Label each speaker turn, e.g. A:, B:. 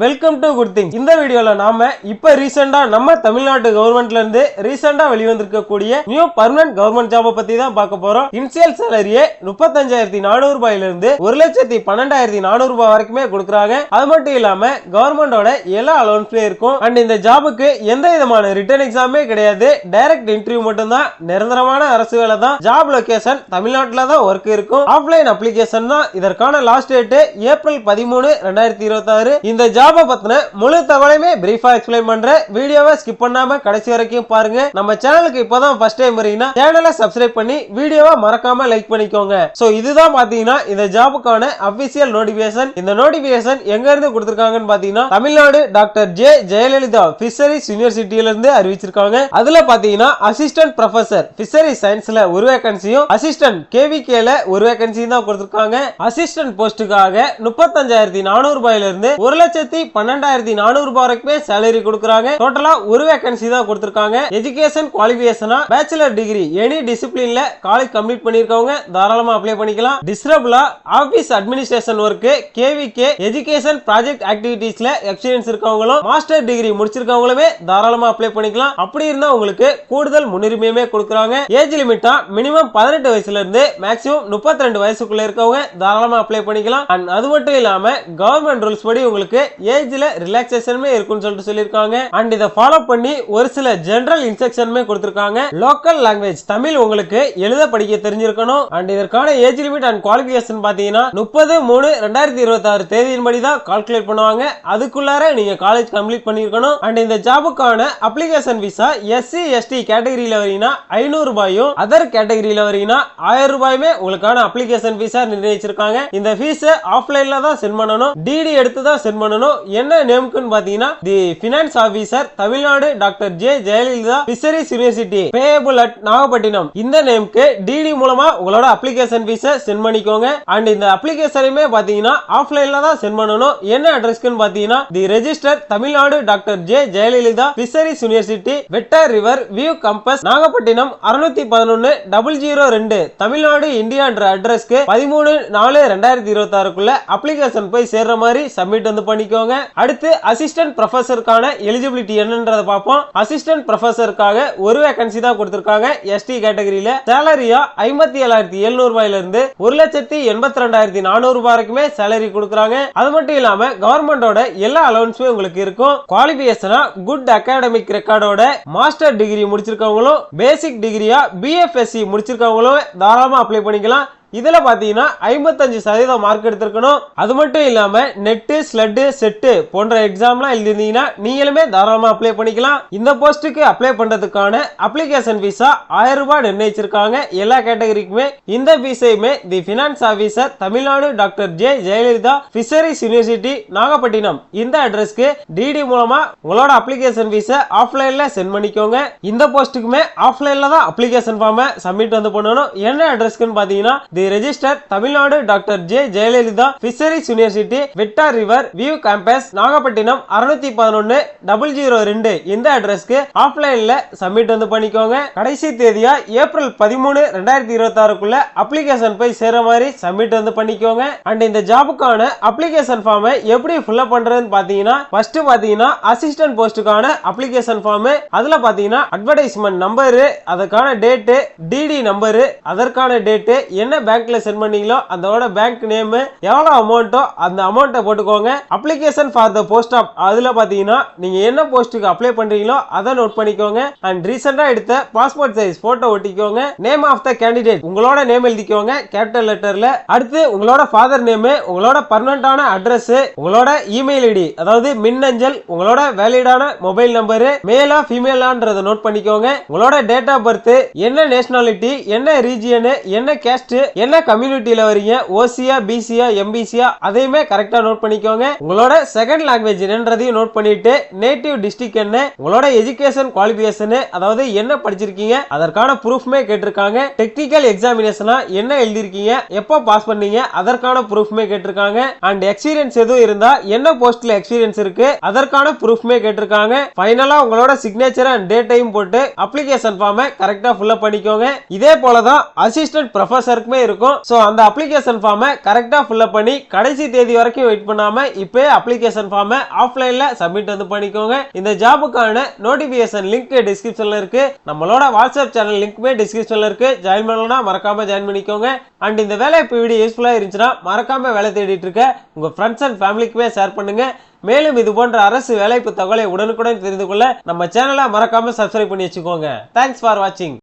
A: Welcome to good things. இந்த வீடியோல நாம இப்ப ரீசெண்டா நம்ம தமிழ்நாடு கவர்மெண்ட்ல இருந்து ரீசெண்டா வெளிவந்திருக்கக்கூடிய நியூ பர்மனன்ட் கவர்மெண்ட் ஜாப பத்தி தான் பார்க்க போறோம். இனிஷியல் சேலரியே 35,400 ரூபாயில இருந்து 1,12,400 ரூபாய் வரைக்குமே கொடுக்கறாங்க. அது மட்டும் இல்லாம கவர்மெண்டோட எல்லா அலோவன்ஸ்லயும் இருக்கும். அண்ட் இந்த ஜாபுக்கு எந்த விதமான ரிட்டன் எக்ஸாமே கிடையாது. டைரக்ட் இன்டர்வியூ மட்டும் தான். நிரந்தரமான அரசு வேலை தான். ஜாப் லொகேஷன் தமிழ்நாட்டுல தான் ஒர்க் இருக்கும். ஆஃப்லைன் அப்ளிகேஷன் தான். இதற்கான லாஸ்ட் டேட் ஏப்ரல் 13, 2026. இந்த ஜாப பத்தின முழு தகவலையுமே பிரீஃபா எக்ஸ்பிளைன் பண்றேன். வீடியோவை ஸ்கிப் பண்ணாம கடைசி வரைக்கும் பாருங்க. நம்ம சேனலுக்கு இப்போதான் ஃபர்ஸ்ட் டைம் வரீங்கன்னா சேனலை சப்ஸ்கிரைப் பண்ணி வீடியோவை மறக்காம லைக் பண்ணிக்கோங்க. சோ இதுதான் பாத்தீங்கன்னா இந்த ஜாபுக்கான அபிஷியல் நோட்டிபிகேஷன். இந்த நோட்டிபிகேஷன் எங்க இருந்து கொடுத்திருக்காங்கன்னு பாத்தீங்கன்னா Tamil Nadu doctor J Jayalalithaa fisheries யூனிவர்சிட்டியில இருந்து அறிவிச்சிருக்காங்க. அதுல பாத்தீங்கன்னா அசிஸ்டன்ட் ப்ரொஃபசர் பிஷரி சயின்ஸ்ல ஒரு வேகன்சியும் அசிஸ்டன்ட் கேவிகேல ஒரு வேகன்சியும் தான் கொடுத்திருக்காங்க. அசிஸ்டன்ட் போஸ்டுக்காக 35,400 ரூபாயில இருந்து 1,12,400 ரூபாய் வரைக்குமே சேலரி கொடுக்கறாங்க. டோட்டலா ஒரு வேகன்சி தான் கொடுத்திருக்காங்க. எஜுகேஷன் குவாலிஃபிகேஷனா பேச்சுலர் டிகிரி எனி டிசிப்ளின்ல காலேஜ் கம்ப்ளீட் பண்ணிருக்கவங்க தாராளமா அப்ளை பண்ணிக்கலாம். டிஸ்ரப்லா office administration work, KVK education project ஆக்டிவிட்டீஸ்ல எக்ஸ்பீரியன்ஸ் இருக்கவங்களும் மாஸ்டர் டிகிரி முடிச்சிருக்கவங்களுமே தாராளமா அப்ளை பண்ணிக்கலாம். அப்படி இருந்தா உங்களுக்கு கூடுதல் முன்னுரிமையுமே கொடுக்கறாங்க. ஏஜ் லிமிட்டா மினிமம் 18 வயசுல இருந்து மேக்ஸிமம் 32 வயசுக்குள்ள இருக்கவங்க தாராளமா அப்ளை பண்ணிக்கலாம். அண்ட் அது மட்டும் இல்லாம கவர்மெண்ட் ரூல்ஸ் படி உங்களுக்கு ஏஜ்ல ரிலாக்சேஷனுமே இருக்குன்னு சொல்லிட்டு சொல்லிருக்காங்க. அண்ட் இத ஃபாலோ பண்ணி ஒரு சில ஜெனரல் இன்ஸ்ட்ரக்ஷனுமே கொடுத்திருக்காங்க. லோக்கல் லாங்குவேஜ் தமிழ் உங்களுக்கு எழுத படிக்க தெரிஞ்சிருக்கணும். அண்ட் இதற்கான ஏஜ் லிமிட் அண்ட் குவாலிஃபிகேஷன் பாத்தீங்கன்னா 30/3/2026 தேதியின்படி தான் கால்குலேட் பண்ணுவாங்க. அதுக்குள்ளார நீங்க காலேஜ் கம்ப்ளீட் பண்ணிருக்கணும். அண்ட் இந்த ஜாபுக்கான அப்ளிகேஷன் விசா SC ST கேட்டகரியில வரீங்கன்னா 500 ரூபாயும், அதர் கேட்டகரியில வரீங்கன்னா 1000 ரூபாயுமே உங்களுக்கான அப்ளிகேஷன் விசா நிர்ணயிச்சிருக்காங்க. இந்த ஃபீஸ் ஆஃப்லைன்ல தான் சென்ட் பண்ணணும். டிடி எடுத்து தான் சென்ட் பண்ணணும். என்ன நேம்க்குன்னு பாத்தீங்கன்னா the finance officer Tamil Nadu doctor J Jayalalithaa fisheries university payable at Nagapattinam. இந்த நேம்க்கு டிடி மூலமா உங்களோட அப்ளிகேஷன் ஃபீஸை சென்ட் பண்ணிக்கோங்க. அண்ட் இந்த அப்ளிகேஷனுமே பாத்தீங்கன்னா ஆஃப்லைன்ல தான் சென்ட் பண்ணணும். என்ன அட்ரஸ்க்குன்னு பாத்தீங்கன்னா the registrar Tamil Nadu doctor J Jayalalithaa fisheries university Vettar river view campus Nagapattinam 611-002 Tamil Nadu இந்தியான்ற அட்ரஸ்க்கு 13/4/2026 அப்ளிகேஷன் போய் சேர்ற மாதிரி சப்மிட் வந்து பண்ணிக்கோங்க. அடுத்து அசிஸ்டன்ட் ப்ரொஃபசருக்கான எலிஜிபிலிட்டி என்னன்றதை பார்ப்போம். அசிஸ்டன்ட் ப்ரொஃபசருக்காக ஒரு வேகன்சி தான் கொடுத்திருக்காங்க. ST கேட்டகரியில சேலரியா 57,700 ரூபாயில இருந்து 1,82,400 ரூபாய் வரைக்குமே சேலரி கொடுக்கறாங்க. அது மட்டும் இல்லாம கவர்மெண்டோட எல்லா அலவன்ஸுமே உங்களுக்கு இருக்கும். குவாலிஃபிகேஷனா குட் அகாடமிக் ரெக்கார்டோட மாஸ்டர் டிகிரி முடிச்சிருக்கவங்களும் பேசிக் டிகிரியா BFSc முடிச்சிருக்கவங்களும் தாராளமா அப்ளை பண்ணிக்கலாம். இதுல பாத்தீங்கன்னா 55% மார்க் எடுத்திருக்கணும். அது மட்டும் இல்லாம நெட், ஸ்லட், செட் போன்ற எக்ஸாம்லாம் எழுதிருந்தீங்கன்னா நீங்களுமே தாராளமா அப்ளை பண்ணிக்கலாம். இந்த போஸ்டுக்கு அப்ளை பண்றதுக்கான அப்ளிகேஷன் ஃபீஸா 1000 ரூபாய் நிர்ணயிச்சிருக்காங்க எல்லா கேட்டகரிக்குமே. இந்த ஃபீஸையுமே the finance officer Tamil Nadu doctor J Jayalalithaa fisheries university Nagapattinam இந்த அட்ரஸ்க்கு டிடி மூலமா உங்களோட அப்ளிகேஷன் ஃபீஸை ஆஃப்லைன்ல சென்ட் பண்ணிக்கோங்க. இந்த போஸ்டுக்குமே ஆஃப்லைன்ல தான் அப்ளிகேஷன் ஃபார்மை சப்மிட் வந்து பண்ணணும். என்ன அட்ரஸ்க்குன்னு பாத்தீங்கன்னா registrar Tamil Nadu doctor J Jayalalithaa fisheries university Vettar river view campus Nagapattinam 611-002 இந்த அட்ரஸ்க்கு ஆஃப்லைன்ல சப்மிட் வந்து பண்ணிக்கோங்க. கடைசி தேதியா ஏப்ரல் 13, 2026 அப்ளிகேஷன் போய் சேர மாதிரி சப்மிட் வந்து பண்ணிக்கோங்க. அண்ட் இந்த ஜாபுக்கான அப்ளிகேஷன் ஃபார்மை எப்படி ஃபில் அப் பண்றதுன்னு பாத்தீங்கன்னா ஃபர்ஸ்ட் பாத்தீங்கன்னா அசிஸ்டன்ட் போஸ்டுக்கான அப்ளிகேஷன் ஃபார்ம், அதுல பாத்தீங்கன்னா அட்வர்டைஸ்மெண்ட் நம்பர், அதற்கான டேட், டிடி நம்பர், அதற்கான டேட், என்ன பேங்க்ல சென்ட் பண்ணீங்களோ அதோட பேங்க் நேம், எவ்வளவு அமௌண்ட்டோ அந்த அமௌண்ட்டை போட்டுக்கோங்க. Application for the post of அதுல பாத்தீங்கன்னா நீங்க என்ன போஸ்டுக்கு அப்ளை பண்றீங்களோ அதை நோட் பண்ணிக்கோங்க. அண்ட் ரீசெண்டா எடுத்த பாஸ்போர்ட் சைஸ் போட்டோ ஒட்டிக்கோங்க. நேம் ஆஃப் த கேண்டிடேட் உங்களோட நேம் எழுதிக்கோங்க கேபிட்டல் லெட்டர்ல. அடுத்து உங்களோட ஃபாதர் நேம், உங்களோட பர்மனன்டான அட்ரஸ், உங்களோட இமெயில் ஐடி அதாவது மின்னஞ்சல், உங்களோட வேலிடான மொபைல் நம்பர், மேலா ஃபீமேலான்றத நோட் பண்ணிக்கோங்க. உங்களோட டேட் ஆஃப் பர்த், என்ன நேஷனாலிட்டி, என்ன ரீஜியன், என்ன கேஸ்ட், என்ன கம்யூனிட்டியில வரீங்க, ஓசியா, பிசியா, எம்பிசியா அதையுமே கரெக்டா நோட் பண்ணிக்கோங்க. உங்களோட செகண்ட் லாங்குவேஜ் என்னன்றதையும் நோட் பண்ணிட்டு நேட்டிவ் டிஸ்ட்ரிக்ட் என்ன, உங்களோட எஜுகேஷன் குவாலிஃபிகேஷன் அதாவது என்ன படிச்சிருக்கீங்க அதற்கான ப்ரூஃப்மே கேட்டிருக்காங்க. டெக்னிக்கல் எக்ஸாமினேஷனா என்ன எழுதிருக்கீங்க, எப்போ பாஸ் பண்ணீங்க அதற்கான ப்ரூஃப்மே கேட்டிருக்காங்க. அண்ட் எக்ஸ்பீரியன்ஸ் எதுவும் இருந்தா என்ன போஸ்ட்ல எக்ஸ்பீரியன்ஸ் இருக்கு அதற்கான ப்ரூஃப்மே கேட்டிருக்காங்க. ஃபைனலா உங்களோட சிக்னேச்சர் அண்ட் டேட்டையும் போட்டு அப்ளிகேஷன் ஃபார்மை கரெக்டா ஃபில் அப் பண்ணிக்கோங்க. இதே போலதான் அசிஸ்டன்ட் ப்ரொஃபசருக்குமே இருக்கும். சோ அந்த அப்ளிகேஷன் ஃபார்மை கரெக்டா ஃபில் அப் பண்ணி கடைசி தேதி வரைக்கும் வெயிட் பண்ணாம இப்பவே அப்ளிகேஷன் ஃபார்மை ஆஃப்லைன்ல சப்மிட் வந்து பண்ணிக்கோங்க. இந்த ஜாபுக்கான நோட்டிபிகேஷன் லிங்க் டிஸ்கிரிப்ஷன்ல இருக்கு. நம்மளோட வாட்ஸ்அப் சேனல் லிங்க்மே டிஸ்கிரிப்ஷன்ல இருக்கு. ஜாயின் பண்ணலனா மறக்காம ஜாயின் பண்ணிக்கோங்க. அண்ட் இந்த வேலைவாய்ப்பு வீடியோ யூஸ்ஃபுல்லா இருந்துச்சுன்னா மறக்காம வேலை தேடிட்டு இருக்க உங்க ஃப்ரெண்ட்ஸ் அண்ட் ஃபேமிலிக்குமே ஷேர் பண்ணுங்க. மேலும் இது போன்ற அரசு வேலைவாய்ப்பு தகவலை உடனுக்குடன் தெரிந்து கொள்ள நம்ம சேனலை மறக்காம சப்ஸ்கிரைப் பண்ணி வச்சுக்கோங்க. தேங்க்ஸ் ஃபார் வாட்சிங்.